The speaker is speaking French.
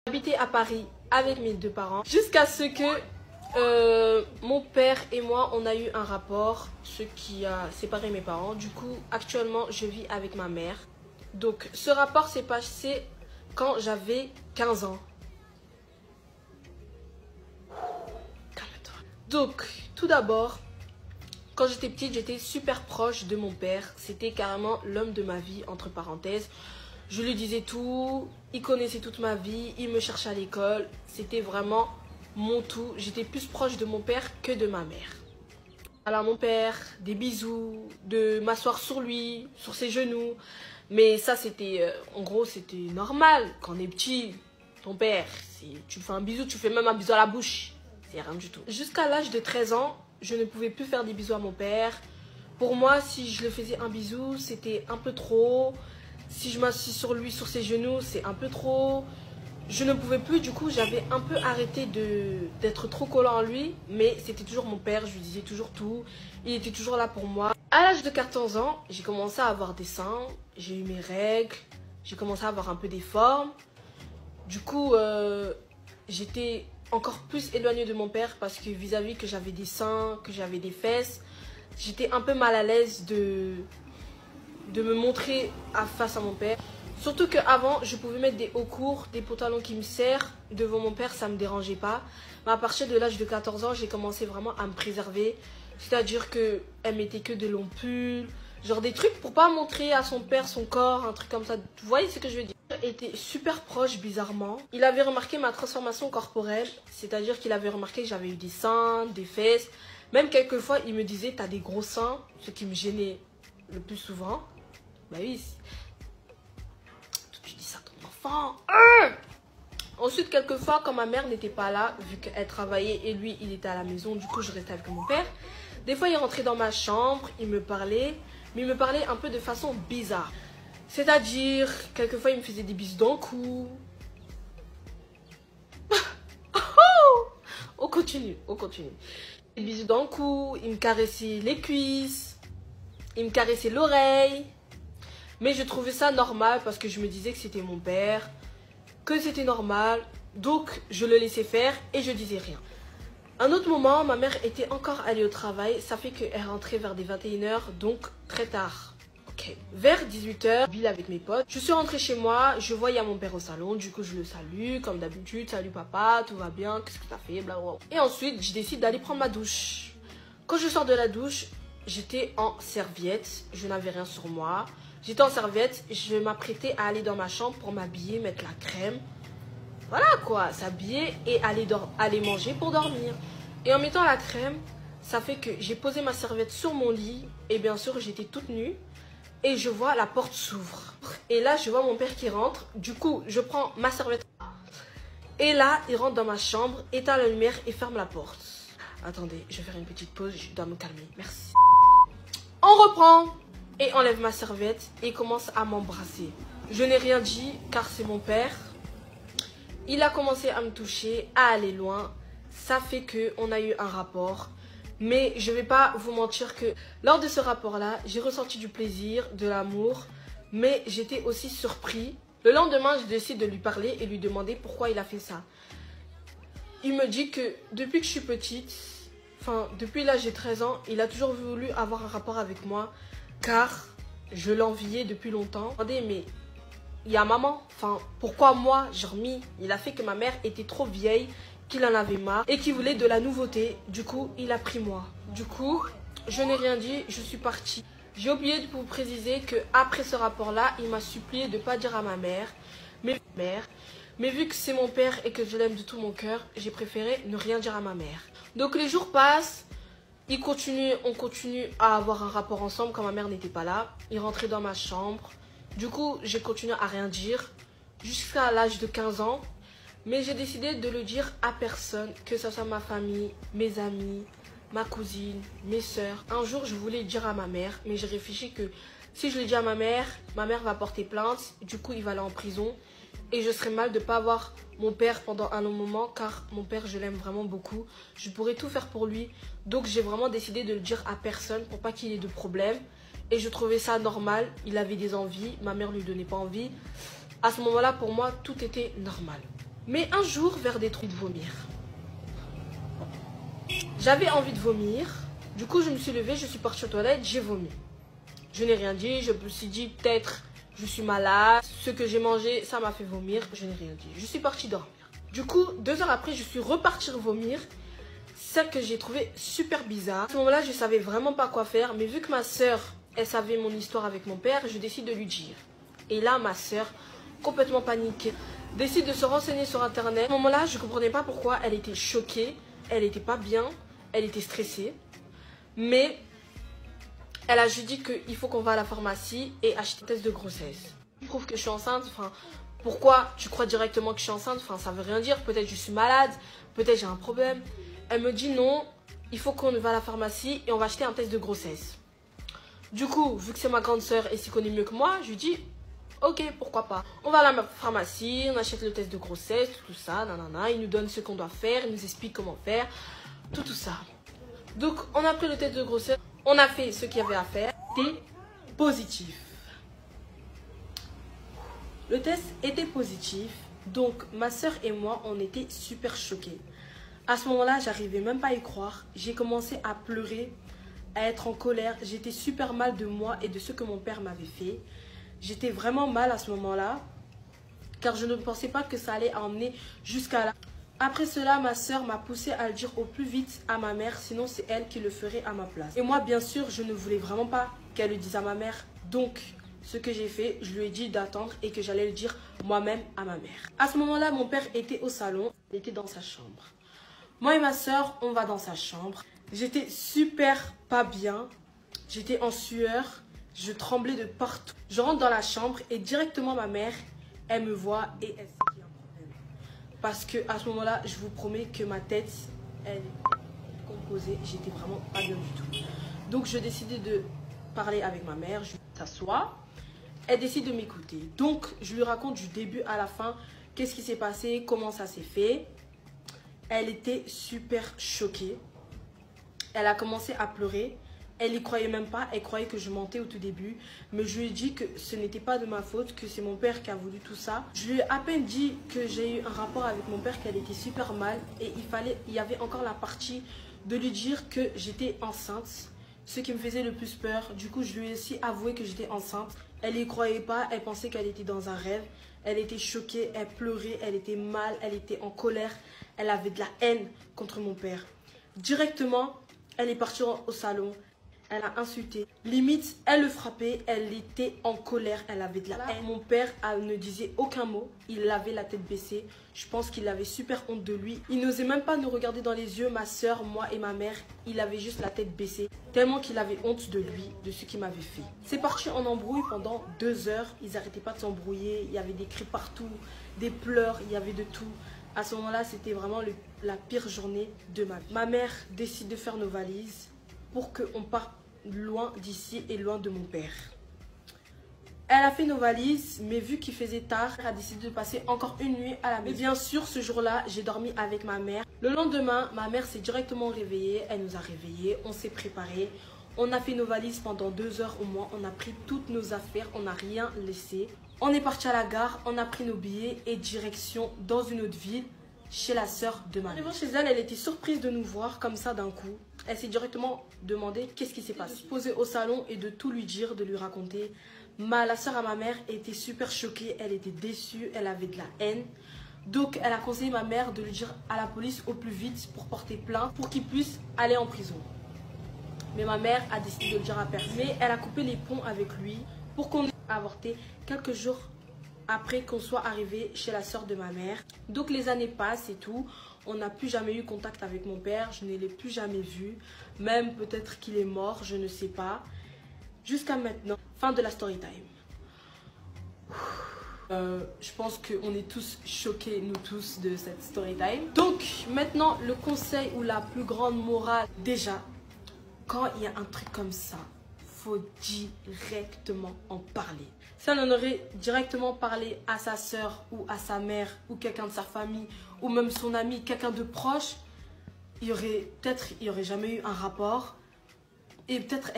J'habitais à Paris avec mes deux parents jusqu'à ce que mon père et moi on a eu un rapport, ce qui a séparé mes parents. Du coup actuellement je vis avec ma mère. Donc ce rapport s'est passé quand j'avais 15 ans. Calme-toi. Donc tout d'abord, quand j'étais petite, j'étais super proche de mon père. C'était carrément l'homme de ma vie, entre parenthèses. Je lui disais tout, il connaissait toute ma vie, il me cherchait à l'école. C'était vraiment mon tout. J'étais plus proche de mon père que de ma mère. Alors mon père, des bisous, de m'asseoir sur lui, sur ses genoux. Mais ça c'était, en gros c'était normal. Quand on est petit, ton père, tu fais un bisou, tu fais même un bisou à la bouche. C'est rien du tout. Jusqu'à l'âge de 13 ans, je ne pouvais plus faire des bisous à mon père. Pour moi, si je le faisais un bisou, c'était un peu trop. Si je m'assis sur lui, sur ses genoux, c'est un peu trop. Je ne pouvais plus, du coup, j'avais un peu arrêté d'être trop collant en lui. Mais c'était toujours mon père, je lui disais toujours tout. Il était toujours là pour moi. À l'âge de 14 ans, j'ai commencé à avoir des seins. J'ai eu mes règles. J'ai commencé à avoir un peu des formes. Du coup, j'étais encore plus éloignée de mon père parce que vis-à-vis que j'avais des seins, que j'avais des fesses, j'étais un peu mal à l'aise de me montrer face à mon père. Surtout qu'avant, je pouvais mettre des hauts courts, des pantalons qui me serrent. Devant mon père, ça ne me dérangeait pas. Mais à partir de l'âge de 14 ans, j'ai commencé vraiment à me préserver. C'est-à-dire qu'elle mettait que de longs pulls, genre des trucs pour pas montrer à son père son corps, un truc comme ça. Vous voyez ce que je veux dire? Il était super proche, bizarrement. Il avait remarqué ma transformation corporelle. C'est-à-dire qu'il avait remarqué que j'avais eu des seins, des fesses. Même quelquefois, il me disait, t'as des gros seins, ce qui me gênait le plus souvent. Bah oui, tu dis ça à ton enfant. Ensuite, quelquefois, quand ma mère n'était pas là, vu qu'elle travaillait et lui, il était à la maison, du coup, je restais avec mon père. Des fois, il rentrait dans ma chambre, il me parlait, mais il me parlait un peu de façon bizarre. C'est-à-dire, quelquefois, il me faisait des bisous dans le cou. On continue, on continue. Des bisous dans le cou, il me caressait les cuisses, il me caressait l'oreille. Mais je trouvais ça normal parce que je me disais que c'était mon père, que c'était normal. Donc, je le laissais faire et je disais rien. Un autre moment, ma mère était encore allée au travail. Ça fait qu'elle rentrait vers des 21h, donc très tard. Ok. Vers 18h, je ville avec mes potes. Je suis rentrée chez moi, je voyais mon père au salon. Du coup, je le salue, comme d'habitude. Salut papa, tout va bien, qu'est-ce que t'as fait, blablabla. Et ensuite, je décide d'aller prendre ma douche. Quand je sors de la douche, j'étais en serviette. Je n'avais rien sur moi. J'étais en serviette, je m'apprêtais à aller dans ma chambre pour m'habiller, mettre la crème. Voilà quoi, s'habiller et aller manger pour dormir. Et en mettant la crème, ça fait que j'ai posé ma serviette sur mon lit. Et bien sûr, j'étais toute nue. Et je vois la porte s'ouvre. Et là, je vois mon père qui rentre. Du coup, je prends ma serviette. Et là, il rentre dans ma chambre, éteint la lumière et ferme la porte. Attendez, je vais faire une petite pause, je dois me calmer. Merci. On reprend. Et enlève ma serviette et commence à m'embrasser. Je n'ai rien dit car c'est mon père. Il a commencé à me toucher, à aller loin. Ça fait qu'on a eu un rapport. Mais je ne vais pas vous mentir que lors de ce rapport-là, j'ai ressenti du plaisir, de l'amour. Mais j'étais aussi surpris. Le lendemain, je décide de lui parler et lui demander pourquoi il a fait ça. Il me dit que depuis que je suis petite, enfin depuis l'âge de 13 ans, il a toujours voulu avoir un rapport avec moi. Car je l'enviais depuis longtemps. Attendez, mais il y a maman. Enfin, pourquoi moi, j'ai remis? Il a fait que ma mère était trop vieille, qu'il en avait marre et qu'il voulait de la nouveauté. Du coup, il a pris moi. Du coup, je n'ai rien dit, je suis partie. J'ai oublié de vous préciser qu'après ce rapport-là, il m'a supplié de ne pas dire à ma mère. Mais vu que c'est mon père et que je l'aime de tout mon cœur, j'ai préféré ne rien dire à ma mère. Donc les jours passent. On continue à avoir un rapport ensemble quand ma mère n'était pas là. Il rentrait dans ma chambre. Du coup, j'ai continué à rien dire jusqu'à l'âge de 15 ans. Mais j'ai décidé de le dire à personne, que ce soit ma famille, mes amis, ma cousine, mes soeurs. Un jour, je voulais le dire à ma mère, mais j'ai réfléchi que si je le dis à ma mère va porter plainte. Du coup, il va aller en prison. Et je serais mal de ne pas avoir mon père pendant un long moment, car mon père, je l'aime vraiment beaucoup. Je pourrais tout faire pour lui. Donc, j'ai vraiment décidé de le dire à personne pour pas qu'il ait de problème. Et je trouvais ça normal. Il avait des envies. Ma mère lui donnait pas envie. À ce moment-là, pour moi, tout était normal. Mais un jour, vers des trous de vomir. J'avais envie de vomir. Du coup, je me suis levée, je suis partie aux toilettes, j'ai vomi. Je n'ai rien dit, je me suis dit peut-être je suis malade. Ce que j'ai mangé, ça m'a fait vomir, je n'ai rien dit. Je suis partie dormir. Du coup, 2 heures après, je suis repartie vomir. C'est que j'ai trouvé super bizarre. À ce moment-là, je savais vraiment pas quoi faire. Mais vu que ma soeur, elle savait mon histoire avec mon père, je décide de lui dire. Et là, ma soeur, complètement paniquée, décide de se renseigner sur internet. À ce moment-là, je comprenais pas pourquoi elle était choquée. Elle était pas bien. Elle était stressée. Mais elle a juste dit qu'il faut qu'on va à la pharmacie et acheter un test de grossesse. Je trouve que je suis enceinte. Enfin, pourquoi tu crois directement que je suis enceinte? Enfin, ça veut rien dire. Peut-être je suis malade. Peut-être j'ai un problème. Elle me dit non, il faut qu'on va à la pharmacie et on va acheter un test de grossesse. Du coup, vu que c'est ma grande soeur et s'y connaît mieux que moi, je lui dis ok, pourquoi pas. On va à la pharmacie, on achète le test de grossesse, tout ça, nanana. Il nous donne ce qu'on doit faire, il nous explique comment faire, tout ça. Donc, on a pris le test de grossesse, on a fait ce qu'il y avait à faire. C'était positif. Le test était positif, donc ma soeur et moi, on était super choqués. À ce moment-là, j'arrivais même pas à y croire. J'ai commencé à pleurer, à être en colère. J'étais super mal de moi et de ce que mon père m'avait fait. J'étais vraiment mal à ce moment-là, car je ne pensais pas que ça allait emmener jusqu'à là. Après cela, ma soeur m'a poussé à le dire au plus vite à ma mère, sinon c'est elle qui le ferait à ma place. Et moi, bien sûr, je ne voulais vraiment pas qu'elle le dise à ma mère. Donc, ce que j'ai fait, je lui ai dit d'attendre et que j'allais le dire moi-même à ma mère. À ce moment-là, mon père était au salon, il était dans sa chambre. Moi et ma soeur, on va dans sa chambre. J'étais super pas bien. J'étais en sueur. Je tremblais de partout. Je rentre dans la chambre et directement ma mère, elle me voit et elle sait qu'il y a un problème. Parce que à ce moment-là, je vous promets que ma tête, elle est composée. J'étais vraiment pas bien du tout. Donc je décidais de parler avec ma mère. Je s'assois. Elle décide de m'écouter. Donc je lui raconte du début à la fin qu'est-ce qui s'est passé, comment ça s'est fait. Elle était super choquée. Elle a commencé à pleurer. Elle n'y croyait même pas. Elle croyait que je mentais au tout début. Mais je lui ai dit que ce n'était pas de ma faute, que c'est mon père qui a voulu tout ça. Je lui ai à peine dit que j'ai eu un rapport avec mon père, qu'elle était super mal. Et il y avait encore la partie de lui dire que j'étais enceinte. Ce qui me faisait le plus peur. Du coup, je lui ai aussi avoué que j'étais enceinte. Elle n'y croyait pas. Elle pensait qu'elle était dans un rêve. Elle était choquée. Elle pleurait. Elle était mal. Elle était en colère. Elle avait de la haine contre mon père. Directement, elle est partie au salon. Elle a insulté. Limite, elle le frappait. Elle était en colère. Elle avait de la haine. Mon père ne disait aucun mot. Il avait la tête baissée. Je pense qu'il avait super honte de lui. Il n'osait même pas nous regarder dans les yeux, ma soeur, moi et ma mère. Il avait juste la tête baissée. Tellement qu'il avait honte de lui, de ce qu'il m'avait fait. C'est parti en embrouille pendant 2 heures. Ils n'arrêtaient pas de s'embrouiller. Il y avait des cris partout, des pleurs, il y avait de tout. À ce moment-là, c'était vraiment la pire journée de ma vie. Ma mère décide de faire nos valises pour qu'on parte loin d'ici et loin de mon père. Elle a fait nos valises, mais vu qu'il faisait tard, elle a décidé de passer encore une nuit à la maison. Mais bien sûr, ce jour-là, j'ai dormi avec ma mère. Le lendemain, ma mère s'est directement réveillée. Elle nous a réveillés, on s'est préparés. On a fait nos valises pendant 2 heures au moins. On a pris toutes nos affaires, on n'a rien laissé. On est parti à la gare, on a pris nos billets et direction dans une autre ville, chez la sœur de ma mère. En arrivant chez elle, elle était surprise de nous voir comme ça d'un coup. Elle s'est directement demandé qu'est-ce qui s'est passé. De se poser au salon et de tout lui dire, de lui raconter. La sœur à ma mère était super choquée, elle était déçue, elle avait de la haine. Donc elle a conseillé ma mère de lui dire à la police au plus vite pour porter plainte, pour qu'il puisse aller en prison. Mais ma mère a décidé de le dire à personne. Mais elle a coupé les ponts avec lui pour qu'on ait avorté quelques jours après qu'on soit arrivé chez la sœur de ma mère. Donc les années passent et tout. On n'a plus jamais eu contact avec mon père. Je ne l'ai plus jamais vu. Même peut-être qu'il est mort, je ne sais pas. Jusqu'à maintenant. Fin de la story time. Je pense qu'on est tous choqués, nous tous, de cette story time. Donc maintenant, le conseil ou la plus grande morale. Déjà, quand il y a un truc comme ça, faut directement en parler. Si on en aurait directement parlé à sa soeur ou à sa mère ou quelqu'un de sa famille ou même son ami, quelqu'un de proche, il y aurait jamais eu un rapport et peut-être